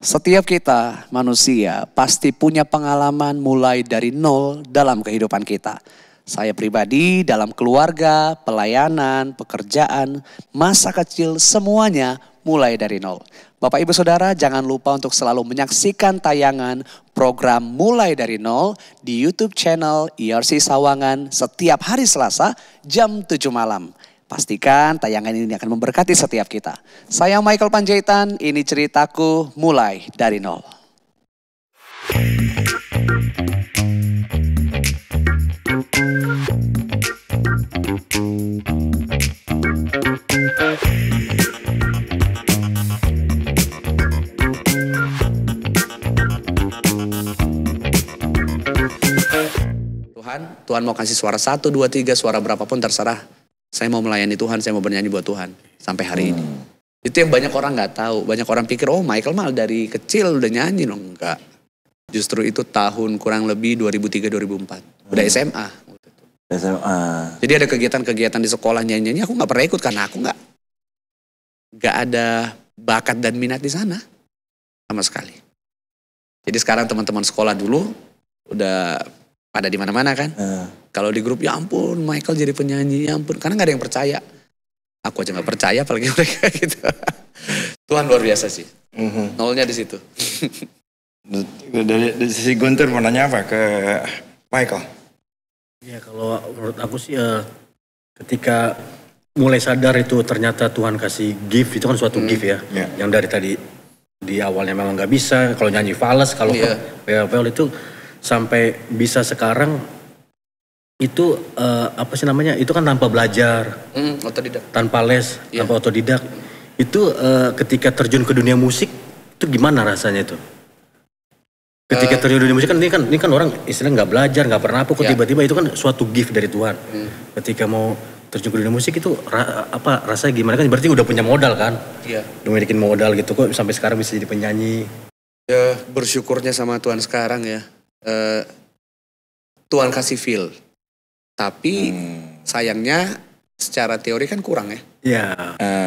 Setiap kita manusia pasti punya pengalaman mulai dari nol dalam kehidupan kita. Saya pribadi dalam keluarga, pelayanan, pekerjaan, masa kecil semuanya mulai dari nol. Bapak Ibu Saudara jangan lupa untuk selalu menyaksikan tayangan program Mulai Dari Nol di YouTube channel ERC Sawangan setiap hari Selasa jam 7 malam. Pastikan tayangan ini akan memberkati setiap kita. Saya Michael Panjaitan, ini ceritaku mulai dari nol. Tuhan mau kasih suara 1, 2, 3, suara berapapun terserah. Saya mau melayani Tuhan, saya mau bernyanyi buat Tuhan. Sampai hari ini. Itu yang banyak orang gak tahu. Banyak orang pikir, oh Michael mah dari kecil udah nyanyi loh. Enggak. Justru itu tahun kurang lebih 2003-2004. Udah SMA. SMA. Jadi ada kegiatan-kegiatan di sekolah nyanyi-nyanyi. Aku gak pernah ikut karena aku gak ada bakat dan minat di sana. Sama sekali. Jadi sekarang teman-teman sekolah dulu udah pada di mana-mana kan. Kalau di grup, ya ampun Michael jadi penyanyi, ya ampun. Karena gak ada yang percaya. Aku aja gak percaya apalagi mereka gitu. Tuhan luar biasa sih. Nolnya di situ. Dari sisi Guntur mau nanya apa ke Michael? Ya kalau menurut aku sih ketika mulai sadar itu ternyata Tuhan kasih gift, itu kan suatu gift ya. Yang dari tadi di awalnya memang gak bisa. Kalau nyanyi fals, kalau pel itu sampai bisa sekarang. Itu apa sih namanya? Itu kan tanpa belajar, otodidak, tanpa les, tanpa otodidak. Itu ketika terjun ke dunia musik itu gimana rasanya itu? Ketika terjun ke dunia musik kan ini kan orang istilahnya nggak belajar, nggak pernah apa, kok tiba-tiba itu kan suatu gift dari Tuhan. Ketika mau terjun ke dunia musik itu apa rasanya gimana kan? Berarti udah punya modal kan? Iya. Udah milikin modal gitu kok sampai sekarang bisa jadi penyanyi. Ya bersyukurnya sama Tuhan sekarang ya. Tuhan kasih feel. Tapi sayangnya secara teori kan kurang ya. Iya.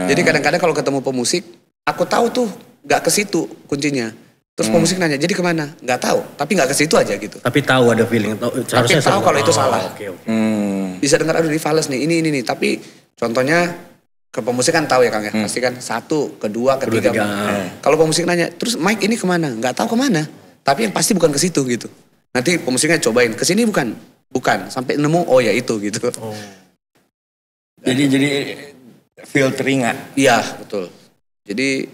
Jadi kadang-kadang kalau ketemu pemusik, aku tahu tuh gak ke situ kuncinya. Terus pemusik nanya, jadi kemana? Gak tahu, tapi gak ke situ aja gitu. Tapi tahu ada feeling. Tapi tahu kalau itu salah. Okay. Bisa dengar aduh di fals nih, ini. Tapi contohnya ke pemusik kan tahu ya Kang ya. Pasti kan 1, kedua, ketiga. Kalau pemusik nanya, terus Mike ini kemana? Gak tahu kemana. Tapi yang pasti bukan ke situ gitu. Nanti pemusiknya cobain, ke sini bukan, sampai nemu oh ya itu gitu. Jadi feel teringat. Iya betul. Jadi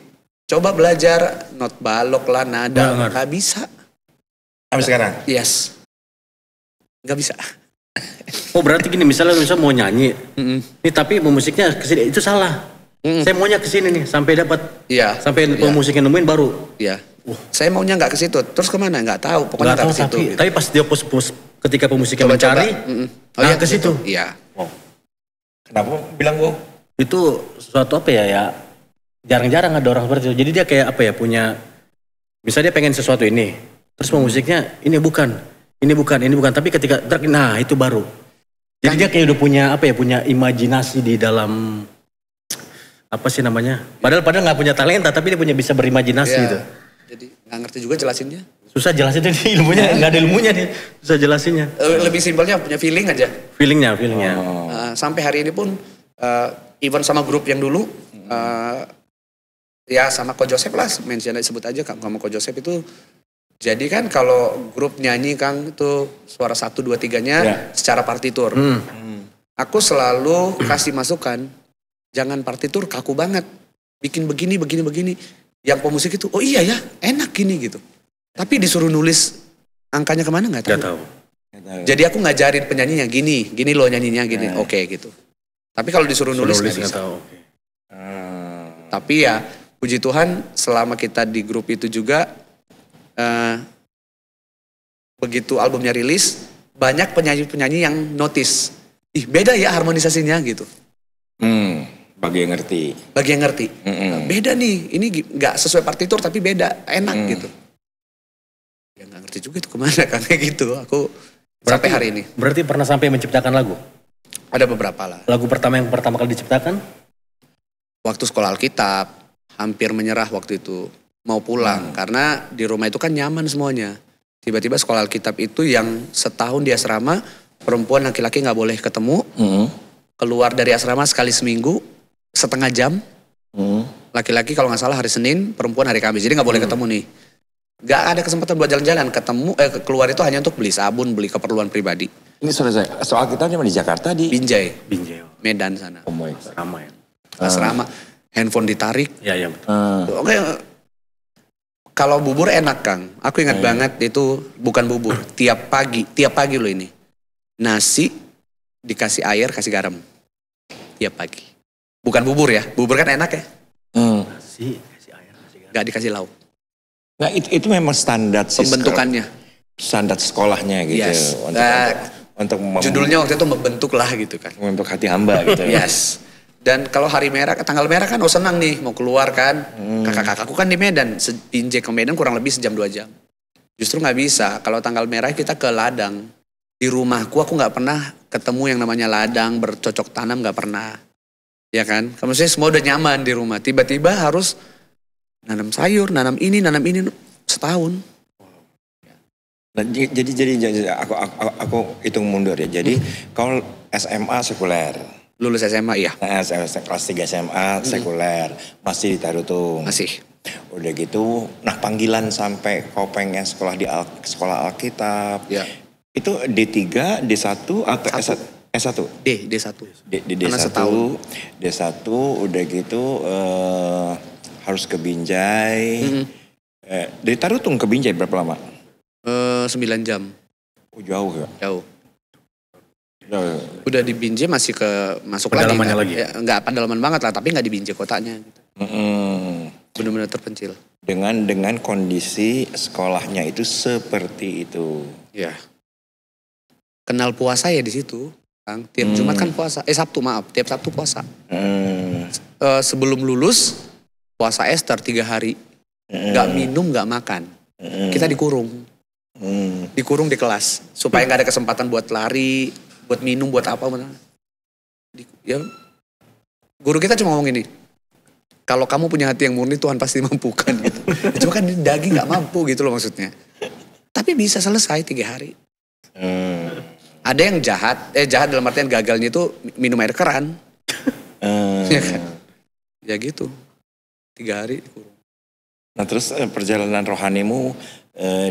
coba belajar not balok lah, nada nggak bisa. Sampai sekarang? Yes, nggak bisa. Oh berarti gini, misalnya mau nyanyi, nih tapi pemusiknya kesini itu salah. Saya maunya kesini nih sampai dapat. Iya. Sampai pemusiknya nemuin baru. Iya. Saya maunya nggak ke situ. Terus kemana? Nggak tahu. Pokoknya nggak ke situ. Tapi pas dia ketika pemusiknya mencari, ke situ. Iya. Kenapa bilang wow? Itu suatu apa ya? Jarang-jarang ada orang seperti itu. Jadi dia kayak apa ya, punya, misalnya dia pengen sesuatu ini, terus pemusiknya ini bukan. Tapi ketika nah itu baru. Jadi dia kayak udah punya punya imajinasi di dalam apa sih namanya? Padahal nggak punya talenta, tapi dia punya bisa berimajinasi gitu. Jadi nggak ngerti juga jelasinnya. Susah jelasin nih ilmunya, nggak ada ilmunya nih, susah jelasinnya. Lebih simpelnya punya feeling aja. Feelingnya. Sampai hari ini pun, even sama grup yang dulu, ya sama Ko Joseph lah, mention sebut aja sama Ko Joseph itu. Jadi kan kalau grup nyanyi Kang itu suara 1, 2, 3-nya secara partitur. Aku selalu kasih masukan, jangan partitur kaku banget, bikin begini. Yang pemusik itu, oh iya ya, enak gini gitu. Tapi disuruh nulis angkanya kemana nggak tahu. Jadi aku ngajarin penyanyinya gini loh nyanyinya gini, oke gitu. Tapi kalau disuruh nulis nggak bisa. Tapi ya puji Tuhan selama kita di grup itu juga, begitu albumnya rilis, banyak penyanyi-penyanyi yang notice, beda ya harmonisasinya gitu. Bagi yang ngerti. Beda nih, ini nggak sesuai partitur tapi beda, enak gitu. Ya nggak ngerti juga itu kemana kan kayak gitu. Aku sampai hari ini. Berarti pernah sampai menciptakan lagu? Ada beberapa lah. Lagu pertama yang pertama kali diciptakan? Waktu sekolah Alkitab, hampir menyerah waktu itu. mau pulang. Karena di rumah itu kan nyaman semuanya. Tiba-tiba sekolah Alkitab itu yang setahun di asrama, perempuan laki-laki nggak boleh ketemu. Keluar dari asrama sekali seminggu, setengah jam. Laki-laki kalau nggak salah hari Senin, perempuan hari Kamis. Jadi nggak boleh ketemu nih. Nggak ada kesempatan buat jalan-jalan. Keluar itu hanya untuk beli sabun, beli keperluan pribadi. Ini soal kita cuma di Jakarta di Binjai, Binjai. Medan sana. Oh my God. Sama ya. Asrama, handphone ditarik. Iya betul. Oke, kalau bubur enak Kang. Aku ingat banget itu bukan bubur. Tiap pagi loh ini. Nasi dikasih air, kasih garam. Tiap pagi. Bukan bubur ya, bubur kan enak ya. Nasi, kasih air, kasih garam. Gak dikasih lauk. Nah itu memang standar sih. Pembentukannya. Standar sekolahnya gitu. Yes. Untuk Judulnya waktu itu membentuk lah gitu kan. untuk hati hamba gitu. Yes. Dan kalau hari merah, tanggal merah kan senang nih mau keluar kan. Kakak-kakakku kan di Medan, Binjai ke Medan kurang lebih sejam 2 jam. Justru nggak bisa, kalau tanggal merah kita ke ladang. Di rumahku aku nggak pernah ketemu yang namanya ladang, bercocok tanam nggak pernah. Ya kan, maksudnya semua udah nyaman di rumah. Tiba-tiba harus nanam sayur, nanam ini setahun. Nah, jadi aku hitung mundur ya. Jadi kalau SMA sekuler. Lulus SMA iya. Nah, kelas 3 SMA sekuler, masih di Tarutung. Masih. Udah gitu, nah panggilan sampai kau pengen sekolah di sekolah Alkitab. Ya. Itu D3, D1 atau S1? D1. D1, D1 udah gitu harus ke Binjai. Dari Tarutung ke Binjai berapa lama? 9 jam. Oh, jauh ya? Jauh. Udah di Binjai masih masuk pedalamannya lagi. lagi. Ya, enggak pedalaman banget lah, tapi enggak di Binjai kotanya. Gitu. Benar-benar terpencil. Dengan kondisi sekolahnya itu seperti itu. Ya. Kenal puasa ya di situ. Kang. Tiap Jumat kan puasa. Tiap Sabtu puasa. Sebelum lulus puasa Ester 3 hari. Enggak minum, enggak makan. Kita dikurung. Dikurung di kelas supaya nggak ada kesempatan buat lari, buat minum, buat apa. Ya, guru kita cuma ngomong ini, kalau kamu punya hati yang murni Tuhan pasti mampukan gitu. Cuma kan daging nggak mampu gitu loh maksudnya. Tapi bisa selesai 3 hari. Ada yang jahat dalam artian gagalnya itu minum air keran. Ya kan? Ya gitu. 3 hari dikurung. Nah terus perjalanan rohanimu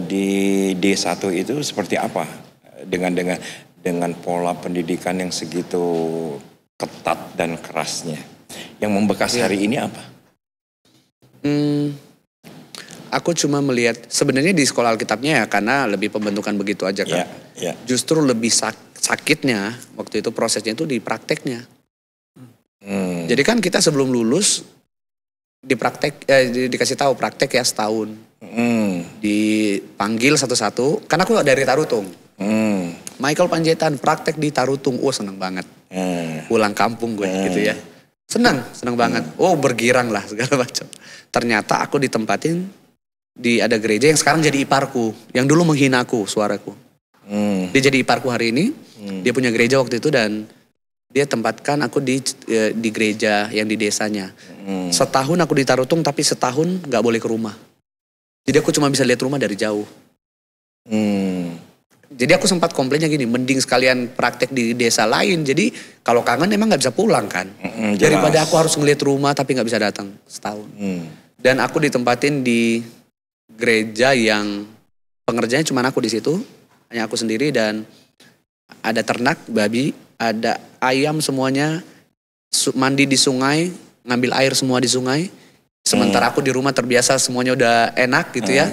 di D1 itu seperti apa? Dengan pola pendidikan yang segitu ketat dan kerasnya. Yang membekas hari ini apa? Aku cuma melihat sebenarnya di sekolah Alkitabnya ya karena lebih pembentukan begitu aja kan. Justru lebih sakitnya waktu itu prosesnya itu di prakteknya. Jadi kan kita sebelum lulus dikasih tahu praktek ya setahun. Dipanggil satu-satu, karena aku dari Tarutung. Michael Panjaitan praktek di Tarutung, seneng banget. Pulang kampung gue gitu ya. Senang banget. Bergirang lah segala macam. Ternyata aku ditempatin ada gereja yang sekarang jadi iparku, yang dulu menghina aku suaraku. Dia jadi iparku hari ini. Dia punya gereja waktu itu dan dia tempatkan aku di gereja yang di desanya. Setahun aku di Tarutung tapi setahun gak boleh ke rumah. Jadi aku cuma bisa lihat rumah dari jauh. Jadi aku sempat komplainnya gini, mending sekalian praktek di desa lain. Jadi kalau kangen emang gak bisa pulang kan. Daripada aku harus ngeliat rumah tapi gak bisa datang setahun. Dan aku ditempatin di gereja yang pengerjanya cuma aku di situ. Hanya aku sendiri dan ada ternak, babi, ada ayam semuanya. Mandi di sungai, ngambil air semua di sungai. Sementara aku di rumah terbiasa semuanya udah enak gitu ya.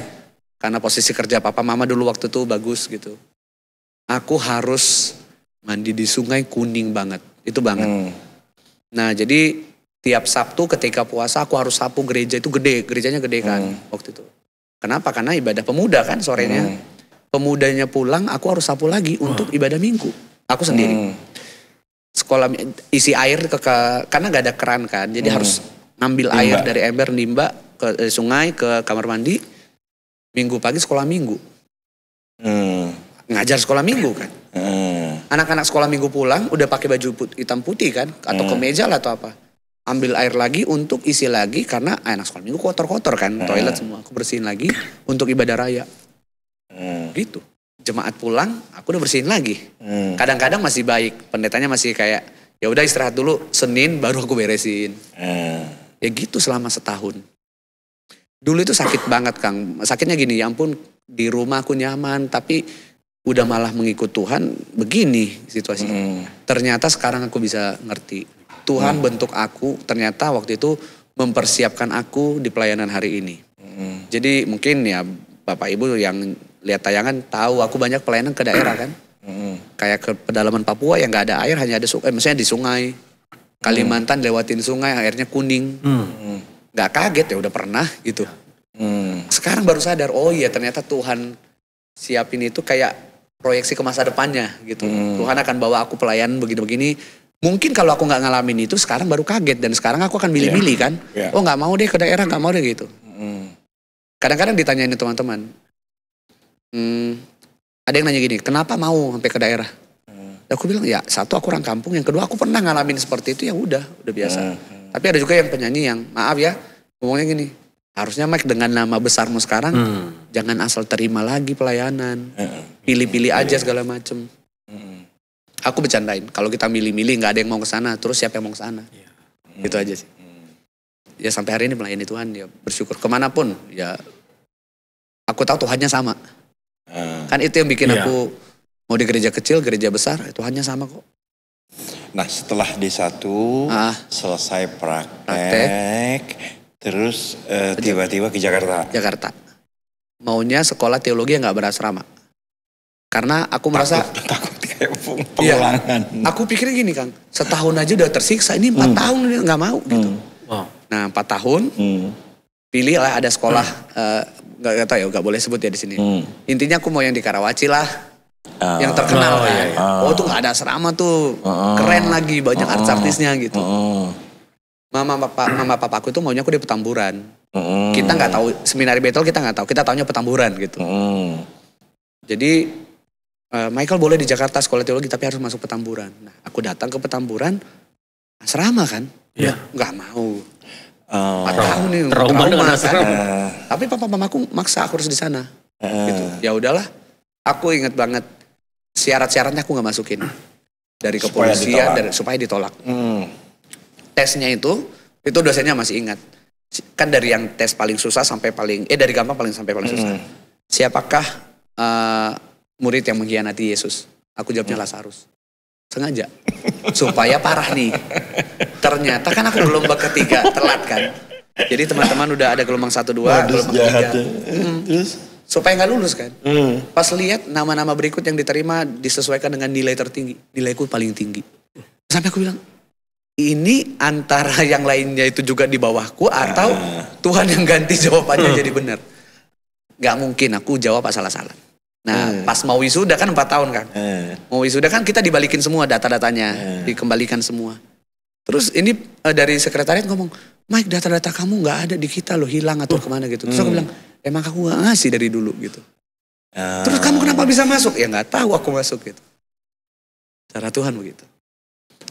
Karena posisi kerja papa mama dulu waktu itu bagus gitu. Aku harus mandi di sungai kuning banget. Itu banget. Nah jadi tiap Sabtu ketika puasa aku harus sapu gereja itu gede. Gerejanya gede kan waktu itu. Kenapa? Karena ibadah pemuda kan sorenya. Pemudanya pulang aku harus sapu lagi untuk ibadah minggu. Aku sendiri. Sekolah isi air karena gak ada keran kan. Jadi harus ngambil air dari ember nimba ke sungai ke kamar mandi. Minggu pagi sekolah minggu. Ngajar sekolah minggu kan. Anak-anak sekolah minggu pulang udah pakai baju hitam putih kan atau kemeja lah atau apa. ambil air lagi untuk isi lagi karena anak sekolah minggu kotor-kotor kan, toilet semua aku bersihin lagi untuk ibadah raya. Gitu. Jemaat pulang, aku udah bersihin lagi. Kadang-kadang masih baik, pendetanya masih kayak ya udah istirahat dulu, Senin baru aku beresin. Ya gitu selama setahun. Dulu itu sakit banget Kang, sakitnya gini, ya ampun di rumah aku nyaman tapi udah malah mengikut Tuhan begini situasinya. Ternyata sekarang aku bisa ngerti. Tuhan bentuk aku ternyata waktu itu mempersiapkan aku di pelayanan hari ini. Jadi mungkin ya Bapak Ibu yang lihat tayangan tahu aku banyak pelayanan ke daerah kan. Kayak ke pedalaman Papua yang gak ada air, hanya ada misalnya di sungai. Kalimantan lewatin sungai airnya kuning. Gak kaget ya udah pernah gitu. Sekarang baru sadar, oh iya ternyata Tuhan siapin itu kayak proyeksi ke masa depannya gitu. Tuhan akan bawa aku pelayanan begini-begini. Mungkin kalau aku gak ngalamin itu sekarang baru kaget. Dan sekarang aku akan milih-milih kan. Oh gak mau deh ke daerah, gak mau deh gitu. Kadang-kadang ditanyain teman-teman. Ada yang nanya gini, kenapa mau sampai ke daerah? Aku bilang ya satu aku orang kampung, yang kedua aku pernah ngalamin seperti itu, ya udah biasa. Tapi ada juga yang penyanyi yang maaf ya ngomongnya gini, harusnya Mike dengan nama besarmu sekarang jangan asal terima lagi pelayanan, pilih-pilih aja segala macem. Aku bercandain, kalau kita milih-milih nggak ada yang mau ke sana, terus siapa yang mau ke sana? Gitu aja sih. Ya sampai hari ini melayani Tuhan, ya bersyukur kemanapun, ya aku tahu Tuhannya sama. Kan itu yang bikin aku mau di gereja kecil, gereja besar, Tuhannya sama kok. Nah setelah D1 selesai praktek, terus tiba-tiba ke Jakarta. Jakarta. Maunya sekolah teologi yang gak berasrama. Karena aku merasa takut kayak pengulangan. Aku pikirnya gini Kang, setahun aja udah tersiksa, ini 4 tahun gak mau gitu. Nah 4 tahun, pilihlah ada sekolah, gak tahu ya, gak boleh sebut ya di sini. Intinya aku mau yang di Karawaci lah. Yang terkenal kan. Oh tuh gak ada asrama tuh. Keren lagi, banyak artis-artisnya gitu. Mama papaku tuh maunya aku di Petamburan. Kita gak tahu, Seminari Betel kita gak tahu. Kita taunya Petamburan gitu. Jadi Michael boleh di Jakarta sekolah teologi tapi harus masuk Petamburan. Nah aku datang ke Petamburan, asrama kan. Gak mau. 4 tahun nih. Trauma kan. Tapi papa mamaku maksa aku harus di sana. Gitu. Ya udahlah. Aku inget banget syarat-syaratnya aku nggak masukin dari kepolisian supaya ditolak. Tesnya itu dosennya masih ingat. Kan dari yang tes paling susah sampai dari gampang sampai paling susah. Siapakah murid yang mengkhianati Yesus? Aku jawabnya Lazarus. Sengaja. Supaya parah nih. Ternyata kan aku gelombang ketiga, telat kan. Jadi teman-teman udah ada gelombang 1, 2, gelombang 3. Terus? Supaya gak lulus kan. Pas lihat nama-nama berikut yang diterima disesuaikan dengan nilai tertinggi. Nilaiku paling tinggi. Sampai aku bilang, ini antara yang lainnya itu juga di bawahku atau Tuhan yang ganti jawabannya jadi benar. Gak mungkin aku jawab asal-asalan. Nah pas mau wisuda kan 4 tahun kan. Mau wisuda kan kita dibalikin semua data-datanya. Dikembalikan semua. Terus ini dari sekretariat ngomong, Mike data-data kamu gak ada di kita loh, hilang atau kemana gitu. Terus aku bilang, emang aku gak ngasih dari dulu gitu. Terus kamu kenapa bisa masuk? Ya gak tahu aku masuk gitu. Cara Tuhan begitu.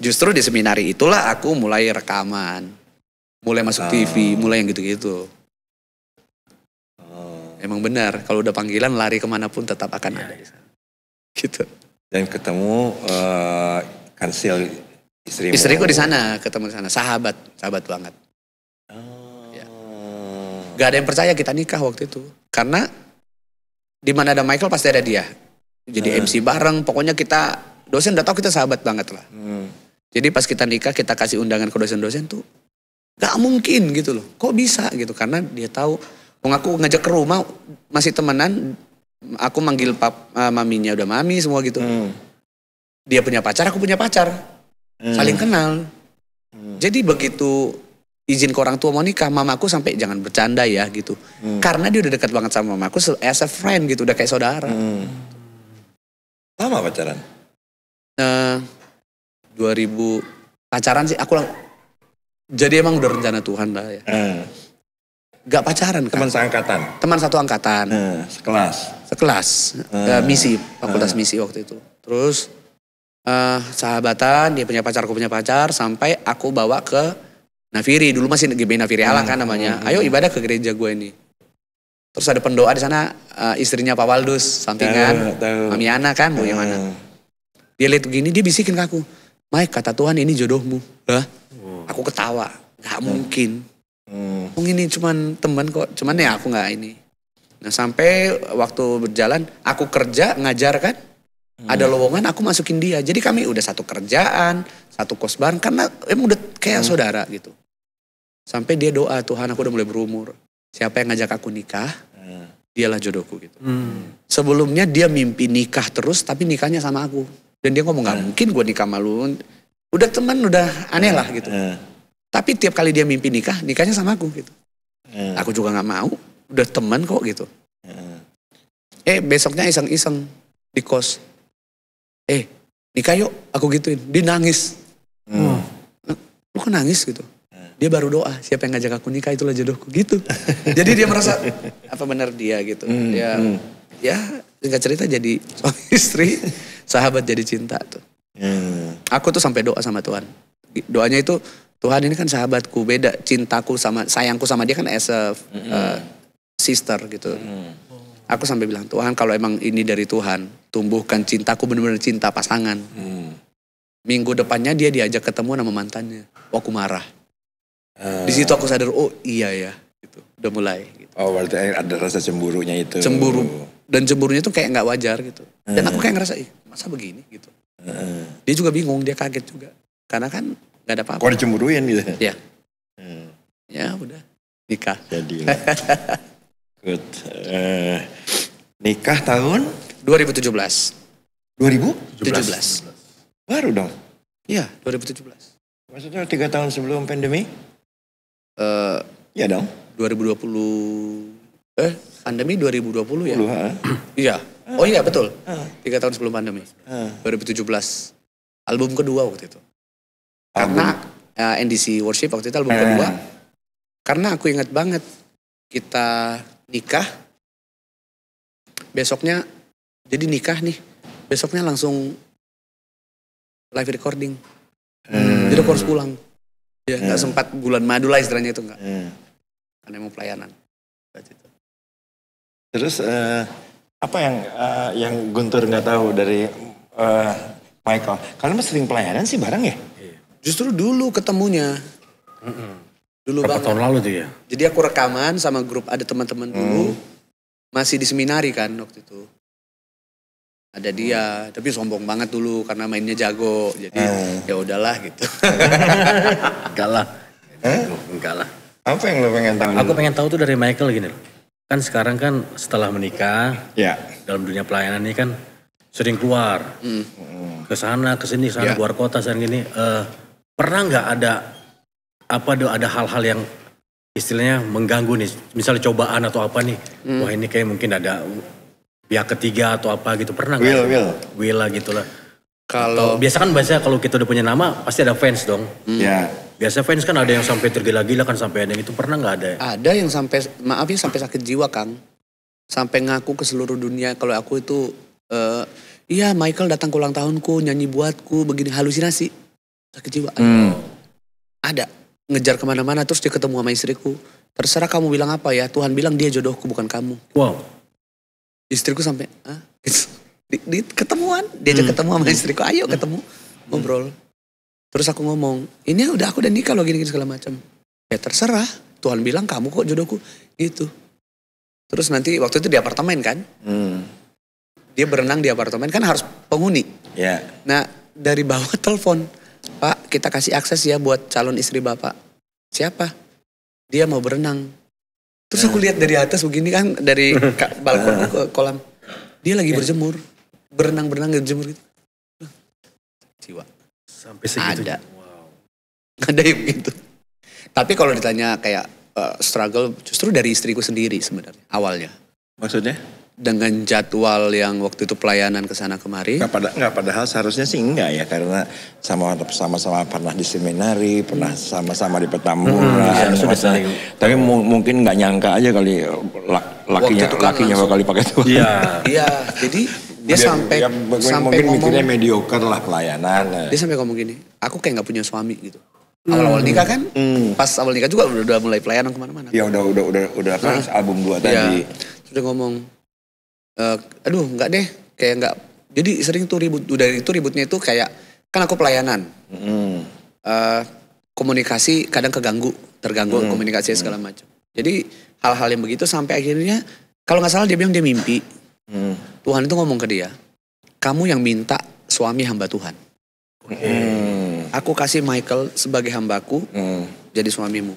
Justru di seminari itulah aku mulai rekaman. Mulai masuk TV, mulai yang gitu-gitu. Emang benar, kalau udah panggilan lari kemanapun tetap akan ada di sana. Gitu. Dan ketemu Kansil istrimu. Istriku di sana, ketemu di sana, sahabat banget. Ya. Gak ada yang percaya kita nikah waktu itu, karena di mana ada Michael pasti ada dia. Jadi MC bareng, pokoknya kita dosen udah tahu kita sahabat banget lah. Jadi pas kita nikah kita kasih undangan ke dosen-dosen tuh, gak mungkin gitu loh. Kok bisa gitu? Karena dia tahu. Aku ngajak ke rumah masih temenan, aku manggil maminya udah mami semua gitu. Dia punya pacar, aku punya pacar. Saling kenal. Jadi begitu izin ke orang tua mau nikah, mamaku sampai jangan bercanda ya gitu. Karena dia udah dekat banget sama mamaku as a friend gitu, udah kayak saudara. Lama pacaran? 2000 pacaran sih aku jadi emang udah rencana Tuhan lah ya. Gak pacaran kan? Teman seangkatan? Teman satu angkatan. Sekelas. Misi, fakultas misi waktu itu. Terus sahabatan, dia punya pacar, aku punya pacar. Sampai aku bawa ke Nafiri, dulu masih GBI Nafiri Allah kan namanya. Ayo ibadah ke gereja gue ini. Terus ada pendoa di sana, istrinya Pak Waldus, sampingan, Mami Ana kan, Bu Yamana. Dia lihat begini, dia bisikin ke aku, Mike, kata Tuhan ini jodohmu. Hah? Aku ketawa, gak mungkin. Ini cuman teman kok, cuman ya aku gak ini. Nah sampai waktu berjalan, aku kerja, ngajar kan. Ada lowongan, aku masukin dia. Jadi kami udah satu kerjaan, satu kos bareng, karena emang udah kayak saudara gitu. Sampai dia doa, Tuhan aku udah mulai berumur. Siapa yang ngajak aku nikah, dialah jodohku gitu. Sebelumnya dia mimpi nikah terus, tapi nikahnya sama aku. Dan dia ngomong gak mungkin gue nikah malu. Udah teman, udah aneh lah gitu. Tapi tiap kali dia mimpi nikah, nikahnya sama aku gitu. Aku juga gak mau, udah teman kok gitu. Besoknya iseng-iseng di kos. Nikah yuk, aku gituin. Dia nangis. Lu kok nangis gitu? Dia baru doa, siapa yang ngajak aku nikah itulah jodohku gitu. Jadi dia merasa apa benar dia gitu. Ya singkat cerita jadi suami istri, sahabat jadi cinta tuh. Aku tuh sampai doa sama Tuhan. Doanya itu, Tuhan ini kan sahabatku, beda cintaku sama sayangku sama dia kan as a sister gitu. Aku sampai bilang, Tuhan kalau emang ini dari Tuhan, tumbuhkan cintaku benar-benar cinta pasangan. Minggu depannya dia diajak ketemu sama mantannya. Aku marah. Di situ aku sadar, oh iya ya, gitu. Udah mulai. Gitu. Oh berarti ada rasa cemburunya itu. Cemburu, dan cemburunya tuh kayak nggak wajar gitu. Dan aku kayak ngerasa, masa begini gitu. Dia juga bingung, dia kaget juga, karena kan nggak ada apa-apa. Kok dicemburuin gitu? Ya, ya udah nikah. Jadi, good. Nikah tahun 2017. 2017. Baru dong. Iya, 2017. Maksudnya 3 tahun sebelum pandemi? Ya dong. 2020, pandemi 2020 ya? 20, Iya. Oh iya betul. 3 tahun sebelum pandemi. 2017. Album kedua waktu itu. Karena NDC Worship waktu itu album kedua. Karena aku ingat banget kita nikah. Besoknya, jadi nikah nih. Besoknya langsung live recording. Jadi aku harus pulang. Ya gak sempat bulan madu lah istilahnya itu enggak. Karena emang pelayanan. Terus apa yang Guntur nggak tahu dari Michael? Kalian sering pelayanan sih bareng ya? Justru dulu ketemunya. Dulu Berapa banget. tahun lalu tuh ya? Jadi aku rekaman sama grup, ada teman-teman dulu. Masih di seminari kan waktu itu. Ada dia, tapi sombong banget dulu karena mainnya jago. Jadi ya udahlah gitu. Enggak lah. Enggak lah. Apa yang lo pengen tahu? Aku pengen tahu tuh dari Michael gini loh. Kan sekarang kan setelah menikah, Ya. dalam dunia pelayanan ini kan sering keluar. Ke sana, ke sini, sana, keluar kota, sana gini. Pernah nggak ada hal-hal yang istilahnya mengganggu nih, misalnya cobaan atau apa nih, wah ini kayak mungkin ada pihak ketiga atau apa gitu, pernah nggak? Will lah gitu lah. Kalau Biasa kan kalau kita udah punya nama pasti ada fans dong. Ya. Biasa fans kan ada yang sampai tergila-gila kan, sampai ada yang itu, pernah nggak ada ya? ada yang sampai, maaf ya, sampai sakit jiwa Kang. Sampai ngaku ke seluruh dunia kalau aku itu, iya Michael datang ke ulang tahunku, nyanyi buatku, begini, halusinasi. Sakit jiwa. Ada. Ngejar kemana-mana terus dia ketemu sama istriku. Terserah kamu bilang apa ya, Tuhan bilang dia jodohku bukan kamu. Wow. Istriku sampai, di ketemuan, diajak ketemu sama istriku, ayo ketemu, ngobrol. Terus aku ngomong, ini udah aku udah nikah loh gini-gini segala macam. Ya terserah, Tuhan bilang kamu kok jodohku, gitu. Terus nanti waktu itu di apartemen kan, dia berenang di apartemen kan harus penghuni. Ya. Nah dari bawah telepon, Pak kita kasih akses ya buat calon istri Bapak. Siapa? Dia mau berenang. Terus aku lihat dari atas begini kan, dari balkon ke kolam. Dia lagi berjemur. Berenang-berenang berjemur gitu. Jiwa. Sampai segitu. Ada. Wow. Ada yang begitu. Tapi kalau ditanya kayak struggle, justru dari istriku sendiri sebenarnya awalnya. Maksudnya? Dengan jadwal yang waktu itu pelayanan ke sana kemari. Nggak padahal seharusnya sih enggak ya, karena sama-sama pernah di seminari, pernah sama-sama di Petamburan. Tapi mungkin nggak nyangka aja kali lakinya bakal dipakai Tuhan. Iya, jadi dia sampai mungkin ngomong, mikirnya mediocre lah pelayanan. Dia sampai ngomong gini, aku kayak nggak punya suami gitu. Awal-awal nikah kan, pas awal nikah juga udah mulai pelayanan kemana-mana. Ya udah apa album 2 tadi. Sudah ngomong, aduh nggak deh, kayak nggak. Jadi sering tuh ribut, udah itu ributnya itu kayak, kan aku pelayanan. Komunikasi kadang terganggu komunikasi segala macam. Jadi hal-hal yang begitu sampai akhirnya, kalau nggak salah dia bilang dia mimpi. Tuhan itu ngomong ke dia, kamu yang minta suami hamba Tuhan. Aku kasih Michael sebagai hambaku, jadi suamimu.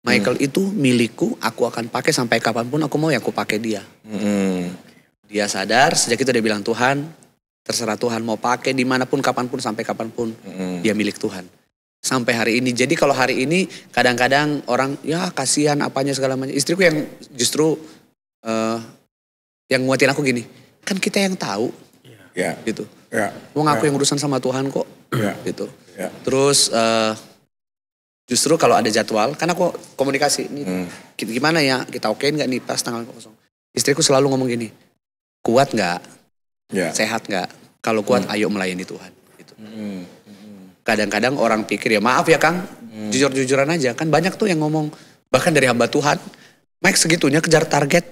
Michael itu milikku, aku akan pakai sampai kapanpun aku mau, ya aku pakai dia. Dia sadar, sejak itu dia bilang, Tuhan, terserah Tuhan mau pakai dimanapun, kapanpun, sampai kapanpun, dia milik Tuhan. Sampai hari ini. Jadi kalau hari ini kadang-kadang orang, ya kasihan apanya segala macam. Istriku yang justru yang nguatin aku gini, kan kita yang tahu, gitu. Wong aku yang urusan sama Tuhan kok, gitu. Terus justru kalau ada jadwal, kan aku komunikasi, ini gimana ya, kita okein nggak nih pas tanggal kosong. Istriku selalu ngomong gini, kuat nggak, sehat nggak? Kalau kuat, ayo melayani Tuhan. Gitu. Kadang-kadang orang pikir, ya maaf ya Kang, jujur-jujuran aja, kan banyak tuh yang ngomong, bahkan dari hamba Tuhan, Mike segitunya kejar target,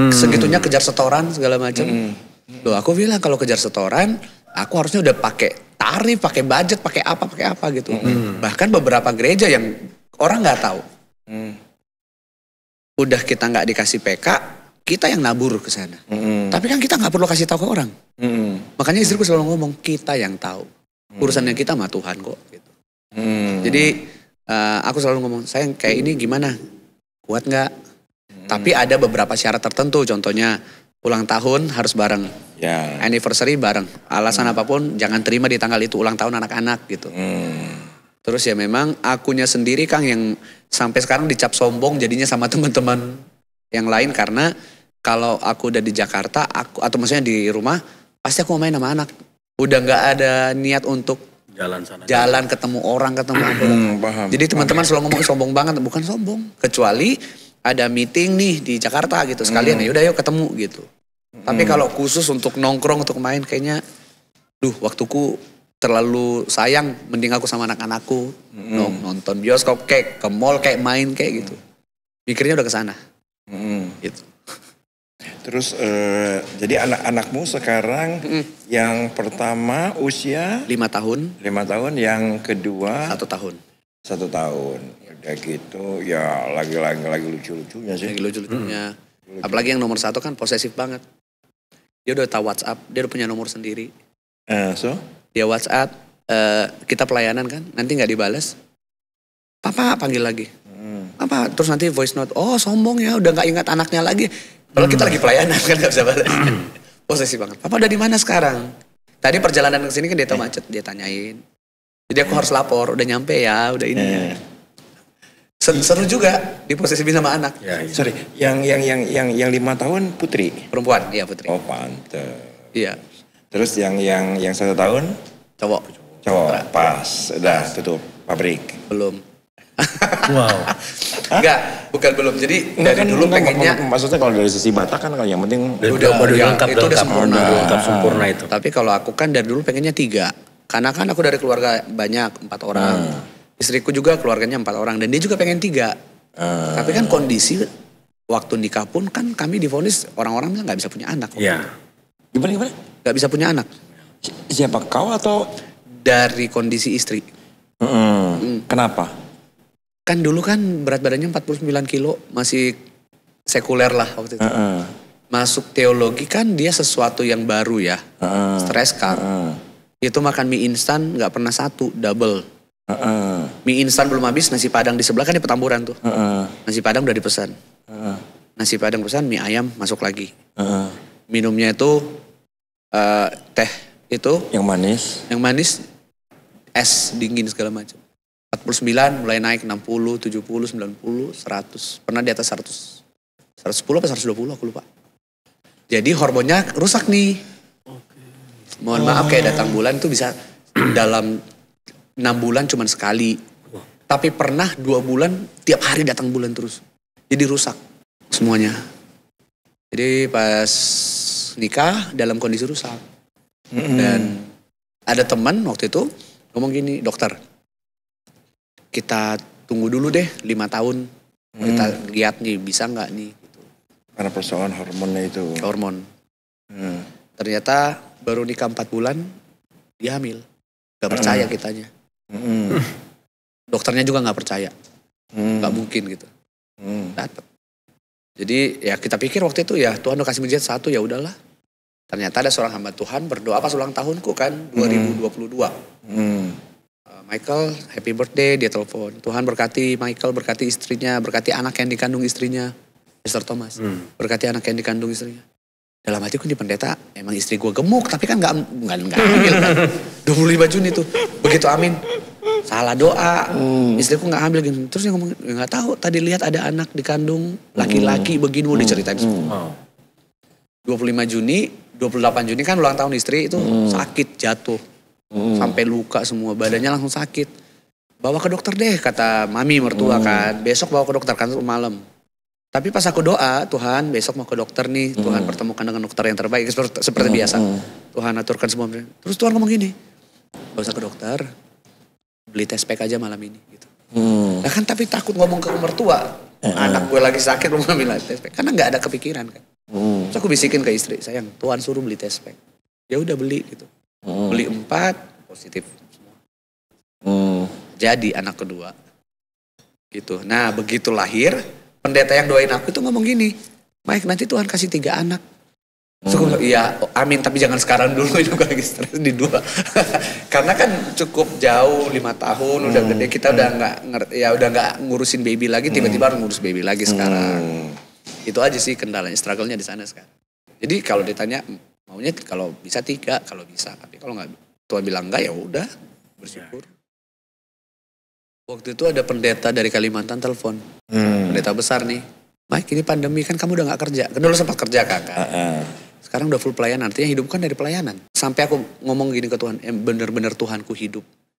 segitunya kejar setoran segala macam. Loh aku bilang kalau kejar setoran, aku harusnya udah pakai tarif, pakai budget, pakai apa gitu. Bahkan beberapa gereja yang orang nggak tahu, udah kita nggak dikasih PK, kita yang nabur ke sana. Tapi kan kita nggak perlu kasih tahu ke orang. Makanya istriku selalu ngomong, kita yang tahu. Urusannya kita sama Tuhan kok. Gitu. Jadi aku selalu ngomong, sayang kayak ini gimana? Kuat nggak? Tapi ada beberapa syarat tertentu, contohnya ulang tahun harus bareng, anniversary bareng. Alasan apapun jangan terima di tanggal itu ulang tahun anak-anak gitu. Terus ya memang akunya sendiri Kang yang sampai sekarang dicap sombong jadinya sama teman-teman yang lain, karena kalau aku udah di Jakarta, atau maksudnya di rumah, pasti aku main sama anak. Udah nggak ada niat untuk jalan ketemu orang, ketemu apa. Jadi teman-teman selalu ngomong sombong banget, bukan sombong. Kecuali ada meeting nih di Jakarta gitu, sekalian ya udah yuk ketemu gitu. Tapi kalau khusus untuk nongkrong, untuk main, kayaknya waktuku terlalu sayang, mending aku sama anak-anakku nonton bioskop kayak ke mall, kayak main kayak gitu. Mikirnya udah ke sana. Gitu. Terus jadi anak-anakmu sekarang yang pertama usia 5 tahun. 5 tahun, yang kedua 1 tahun. 1 tahun. Udah gitu ya lagi lucu-lucunya sih. Lagi lucu-lucunya. Apalagi yang nomor 1 kan posesif banget. Dia udah tahu WhatsApp, dia udah punya nomor sendiri. Dia WhatsApp, kita pelayanan kan, nanti nggak dibalas, Papa panggil lagi. Papa, terus nanti voice note, oh sombong ya, udah nggak ingat anaknya lagi. Kalau kita lagi pelayanan kan nggak bisa balas. Posesif banget. Papa udah di mana sekarang? Tadi perjalanan ke sini kan dia tahu macet, dia tanyain. Jadi aku harus lapor, udah nyampe ya, udah ini. Seru juga diposesifin sama anak. Sorry, yang 5 tahun putri? Perempuan, iya putri. Oh pantes. Iya. Terus yang 1 tahun? Cowok. Pas, udah tutup pabrik. Belum. Wow. Enggak, bukan belum. Jadi dari dulu pengennya. Maksudnya kalau dari sisi Batak kan kalau yang penting Udah lengkap, itu udah sempurna. Lengkap sempurna itu. Tapi kalau aku kan dari dulu pengennya 3. Karena kan aku dari keluarga banyak, 4 orang. Istriku juga keluarganya 4 orang. Dan dia juga pengen 3. Tapi kan kondisi waktu nikah pun kan kami divonis orang-orang nggak bisa punya anak. Iya. Gimana? Nggak bisa punya anak. Siapa, kau atau? Dari kondisi istri. Kenapa? Kan dulu kan berat badannya 49 kilo, masih sekuler lah waktu itu. Masuk teologi kan dia sesuatu yang baru ya, stres kan. Itu makan mie instan nggak pernah 1, double. Mie instan belum habis, nasi padang di sebelah kan di Petamburan tuh. Nasi padang udah dipesan. Nasi padang pesan, mie ayam masuk lagi. Minumnya itu teh itu. Yang manis, es dingin segala macam. 49 mulai naik 60, 70, 90, 100. Pernah di atas 100. 110 apa 120 aku lupa. Jadi hormonnya rusak nih. Mohon maaf kayak datang bulan itu bisa dalam 6 bulan cuman sekali. Tapi pernah 2 bulan tiap hari datang bulan terus. Jadi rusak semuanya. Jadi pas nikah dalam kondisi rusak. Dan ada teman waktu itu ngomong gini, dokter, kita tunggu dulu deh 5 tahun. Kita lihat nih bisa nggak nih. Gitu. Karena persoalan hormonnya itu. Hormon. Ternyata baru nikah 4 bulan dia hamil. Gak percaya kitanya. Dokternya juga gak percaya. Gak mungkin gitu. Dapet. Jadi ya kita pikir waktu itu ya Tuhan udah kasih mujizat 1 ya udahlah. Ternyata ada seorang hamba Tuhan berdoa pas ulang tahunku kan 2022. Michael happy birthday, dia telepon. Tuhan berkati Michael, berkati istrinya, berkati anak yang dikandung istrinya. Mr. Thomas. Berkati anak yang dikandung istrinya. Dalam hatiku nih pendeta, emang istri gue gemuk tapi kan gak hamil kan. 25 Juni tuh. Begitu amin. Salah doa, istriku gak hamil gini. Terus dia ngomong, gak tahu tadi lihat ada anak dikandung laki-laki begini, mau diceritain semua. 25 Juni, 28 Juni kan ulang tahun istri itu sakit, jatuh. Sampai luka semua, badannya langsung sakit. Bawa ke dokter deh, kata mami mertua kan. Besok bawa ke dokter kan malam. Tapi pas aku doa, Tuhan besok mau ke dokter nih. Tuhan pertemukan dengan dokter yang terbaik, seperti biasa. Tuhan aturkan semua. Terus Tuhan ngomong gini, gak usah ke dokter. Beli tes pack aja malam ini gitu. Nah kan tapi takut ngomong ke mertua. Anak gue lagi sakit mau ngambil tes pack. Karena gak ada kepikiran kan. Terus aku bisikin ke istri, sayang Tuhan suruh beli tes pack. Ya udah beli gitu. Beli 4 positif semua. Jadi anak kedua. Gitu. Nah begitu lahir, pendeta yang doain aku itu ngomong gini, Mike nanti Tuhan kasih 3 anak. Terus iya amin tapi jangan sekarang dulu, itu lagi stres di 2. Karena kan cukup jauh 5 tahun udah gede, kita udah nggak ngerti ya, udah nggak ngurusin baby lagi, tiba-tiba harus ngurus baby lagi sekarang. Itu aja sih kendalanya, struggle-nya di sana sekarang. Jadi kalau ditanya maunya kalau bisa 3, kalau bisa, tapi kalau nggak Tuhan bilang enggak ya udah bersyukur. Waktu itu ada pendeta dari Kalimantan telepon, pendeta besar nih, Mike ini pandemi kan kamu udah nggak kerja, kan dulu sempat kerja kan. Sekarang udah full pelayanan, artinya hidup kan dari pelayanan. Sampai aku ngomong gini ke Tuhan, bener-bener Tuhanku hidup.